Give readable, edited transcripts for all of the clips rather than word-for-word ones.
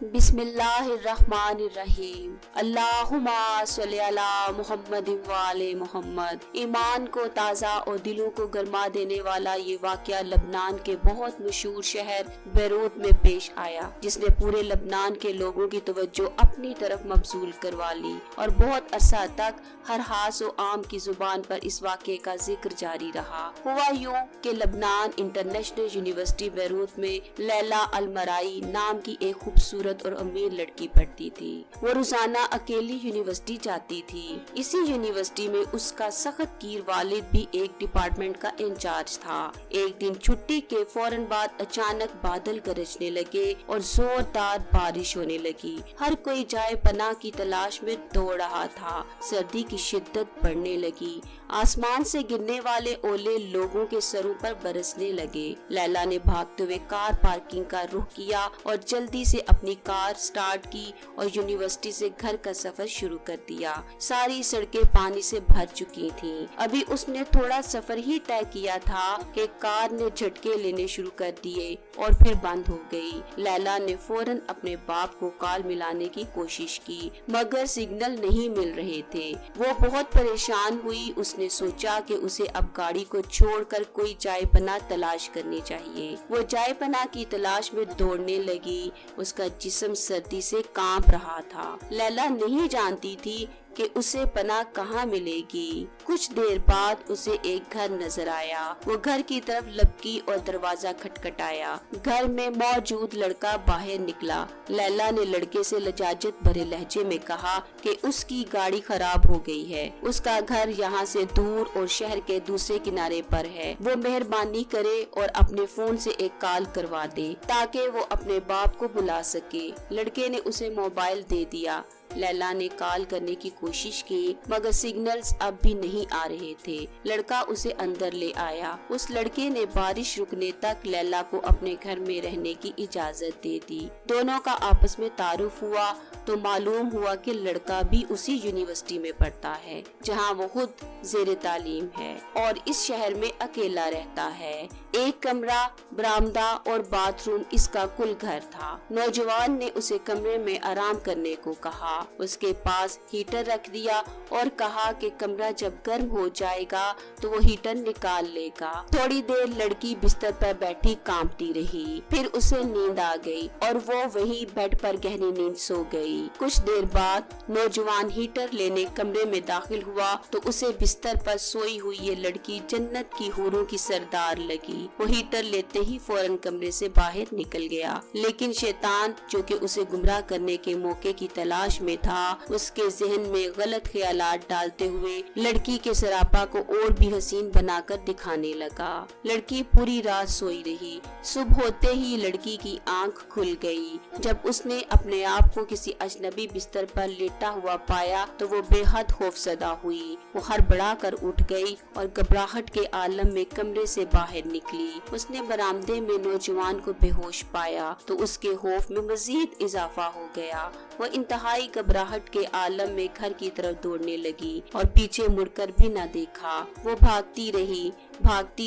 बिस्मिल्लाहिर्रहमानिर्रहीम। अल्लाहुम्मा सल्ली अला मुहम्मद व आले मुहम्मद। ईमान को ताज़ा और दिलों को गरमा देने वाला ये वाक़या लबनान के बहुत मशहूर शहर बैरूत में पेश आया, जिसने पूरे लबनान के लोगों की तवज्जो अपनी तरफ मबजूल करवा ली और बहुत अरसा तक हर हास व आम की जुबान पर इस वाक़े का जिक्र जारी रहा। हुआ यूं कि लबनान इंटरनेशनल यूनिवर्सिटी बैरूत में लैला अल-मराई नाम की एक खूबसूरत और अमीर लड़की पढ़ती थी। वो रोजाना अकेली यूनिवर्सिटी जाती थी। इसी यूनिवर्सिटी में उसका सख्त कीर वालिद भी एक डिपार्टमेंट का इंचार्ज था। एक दिन छुट्टी के फौरन बाद अचानक बादल गरजने लगे और जोरदार बारिश होने लगी। हर कोई जाए पनाह की तलाश में दौड़ रहा था। सर्दी की शिद्दत बढ़ने लगी। आसमान से गिरने वाले ओले लोगों के सरों पर बरसने लगे। लैला ने भागते हुए कार पार्किंग का रुख किया और जल्दी से अपनी कार स्टार्ट की और यूनिवर्सिटी से घर का सफर शुरू कर दिया। सारी सड़कें पानी से भर चुकी थीं। अभी उसने थोड़ा सफर ही तय किया था कि कार ने झटके लेने शुरू कर दिए और फिर बंद हो गई। लैला ने फौरन अपने बाप को कॉल मिलाने की कोशिश की, मगर सिग्नल नहीं मिल रहे थे। वो बहुत परेशान हुई। उसने सोचा कि उसे अब गाड़ी को छोड़कर कोई जाए पनाह तलाश करनी चाहिए। वो जाए पनाह की तलाश में दौड़ने लगी। उसका जिस्म सर्दी से कांप रहा था। लैला नहीं जानती थी कि उसे पनाह कहाँ मिलेगी। कुछ देर बाद उसे एक घर नजर आया। वो घर की तरफ लपकी और दरवाजा खटखटाया। घर में मौजूद लड़का बाहर निकला। लैला ने लड़के से लजाजत भरे लहजे में कहा कि उसकी गाड़ी खराब हो गई है। उसका घर यहाँ से दूर और शहर के दूसरे किनारे पर है। वो मेहरबानी करे और अपने फोन से एक कॉल करवा दे ताकि वो अपने बाप को बुला सके। लड़के ने उसे मोबाइल दे दिया। लैला ने कॉल करने की कोशिश की, मगर सिग्नल्स अब भी नहीं आ रहे थे। लड़का उसे अंदर ले आया। उस लड़के ने बारिश रुकने तक लैला को अपने घर में रहने की इजाजत दे दी। दोनों का आपस में तारुफ हुआ तो मालूम हुआ कि लड़का भी उसी यूनिवर्सिटी में पढ़ता है जहां वो खुद ज़ेरे तालीम है और इस शहर में अकेला रहता है। एक कमरा, बरामदा और बाथरूम इसका कुल घर था। नौजवान ने उसे कमरे में आराम करने को कहा। उसके पास हीटर रख दिया और कहा कि कमरा जब गर्म हो जाएगा तो वो हीटर निकाल लेगा। थोड़ी देर लड़की बिस्तर पर बैठी कांपती रही। फिर उसे नींद आ गई और वो वहीं बेड पर गहरी नींद सो गई। कुछ देर बाद नौजवान हीटर लेने कमरे में दाखिल हुआ तो उसे बिस्तर पर सोई हुई ये लड़की जन्नत की हूरों की सरदार लगी। वो हीटर लेते ही फौरन कमरे से बाहर निकल गया, लेकिन शैतान जो कि उसे गुमराह करने के मौके की तलाश में था, उसके जहन में गलत ख्यालात डालते हुए लड़की के सरापा को और भी हसीन बनाकर दिखाने लगा। लड़की पूरी रात सोई रही। सुबह होते ही लड़की की आंख खुल गई। जब उसने अपने आप को किसी अजनबी बिस्तर पर लेटा हुआ पाया तो वो बेहद खौफजदा हुई। वो हड़बड़ा कर उठ गई और घबराहट के आलम में कमरे से बाहर निकली। उसने बरामदे में नौजवान को बेहोश पाया तो उसके खौफ में मजीद इजाफा हो गया। वो इंतहाई घबराहट के आलम में घर की तरफ दौड़ने लगी और पीछे मुड़कर भी न देखा। वो भागती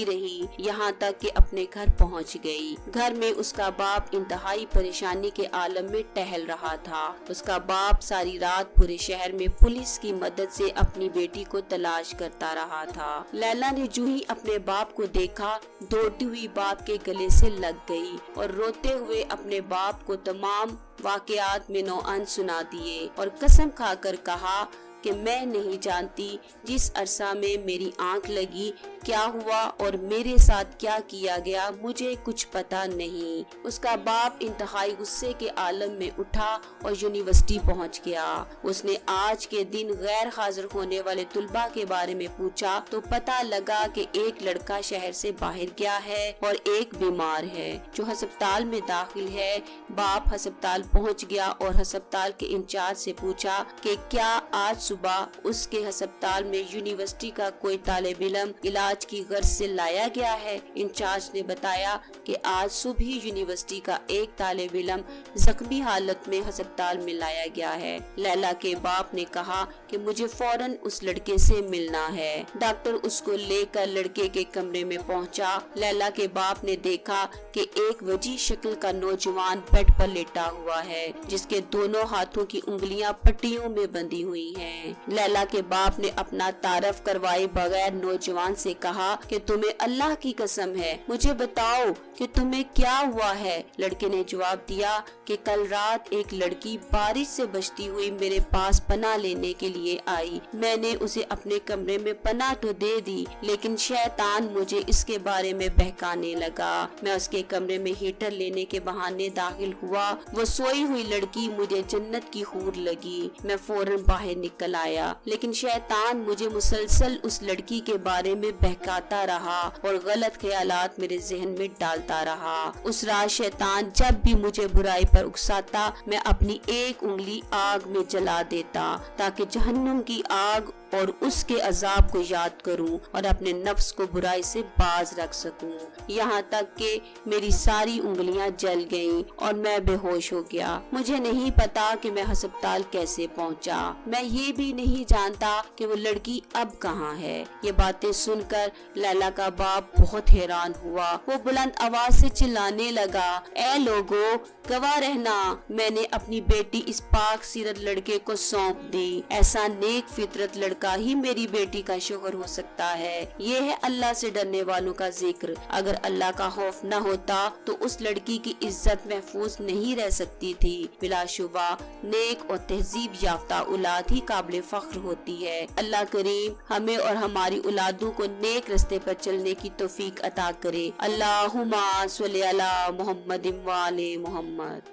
रही यहाँ तक कि अपने घर पहुँच गई। घर में उसका बाप इंतहाई परेशानी के आलम में टहल रहा था। उसका बाप सारी रात पूरे शहर में पुलिस की मदद से अपनी बेटी को तलाश करता रहा था। लैला ने जो ही अपने बाप को देखा, दौड़ती हुई बाप के गले से लग गई और रोते हुए अपने बाप को तमाम वाकयात में नौअन सुना दिए और कसम खाकर कहा कि मैं नहीं जानती जिस अरसा में मेरी आंख लगी क्या हुआ और मेरे साथ क्या किया गया, मुझे कुछ पता नहीं। उसका बाप इंतहाई गुस्से के आलम में उठा और यूनिवर्सिटी पहुंच गया। उसने आज के दिन गैर हाजिर होने वाले तुलबा के बारे में पूछा तो पता लगा कि एक लड़का शहर से बाहर गया है और एक बीमार है जो अस्पताल में दाखिल है। बाप अस्पताल पहुंच गया और अस्पताल के इंचार्ज से पूछा कि क्या आज सुबह उसके अस्पताल में यूनिवर्सिटी का कोई तालिब इल्म इलाज की गर्ज से लाया गया है। इंचार्ज ने बताया कि आज सुबह यूनिवर्सिटी का एक तालिब इल्म जख्मी हालत में अस्पताल में लाया गया है। लैला के बाप ने कहा कि मुझे फौरन उस लड़के से मिलना है। डॉक्टर उसको लेकर लड़के के कमरे में पहुंचा। लैला के बाप ने देखा कि एक वजी शक्ल का नौजवान बेड पर लेटा हुआ है, जिसके दोनों हाथों की उंगलियां पट्टियों में बंधी हुई हैं। लैला के बाप ने अपना तारफ करवाए बगैर नौजवान से कहा कि तुम्हें अल्लाह की कसम है, मुझे बताओ कि तुम्हें क्या हुआ है। लड़के ने जवाब दिया कि कल रात एक लड़की बारिश से बचती हुई मेरे पास पनाह लेने के लिए आई। मैंने उसे अपने कमरे में पनाह तो दे दी, लेकिन शैतान मुझे इसके बारे में बहकाने लगा। मैं उसके कमरे में हीटर लेने के बहाने दाखिल हुआ। वो सोई हुई लड़की मुझे जन्नत की हूर लगी। मैं फौरन बाहर निकल आया, लेकिन शैतान मुझे मुसलसल उस लड़की के बारे में बहकाता रहा और गलत ख्यालात मेरे जहन में डालता रहा। उस रात शैतान जब भी मुझे बुराई पर उकसाता, मैं अपनी एक उंगली आग में जला देता ताकि जहन्नुम की आग और उसके अजाब को याद करूं और अपने नफ्स को बुराई से बाज रख सकूं। यहाँ तक कि मेरी सारी उंगलियां जल गईं और मैं बेहोश हो गया। मुझे नहीं पता कि मैं अस्पताल कैसे पहुंचा। मैं ये भी नहीं जानता कि वो लड़की अब कहाँ है। ये बातें सुनकर लैला का बाप बहुत हैरान हुआ। वो बुलंद आवाज से चिल्लाने लगा, ऐ लोगों, गवाह रहना, मैंने अपनी बेटी इस पाक सीरत लड़के को सौंप दी। ऐसा नेक फितरत लड़का ही मेरी बेटी का शोहर हो सकता है। ये है अल्लाह से डरने वालों का जिक्र। अगर अल्लाह का खौफ न होता तो उस लड़की की इज्जत महफूज नहीं रह सकती थी। बिलाशुबा नेक और तहजीब याफ्ता औलाद ही काबिल फख्र होती है। अल्लाह करीम हमें और हमारी औलादों को नेक रास्ते पर चलने की तौफीक अता करे। अल्लाहुम्मा सल्ली अला मुहम्मद व आले मुहम्मद।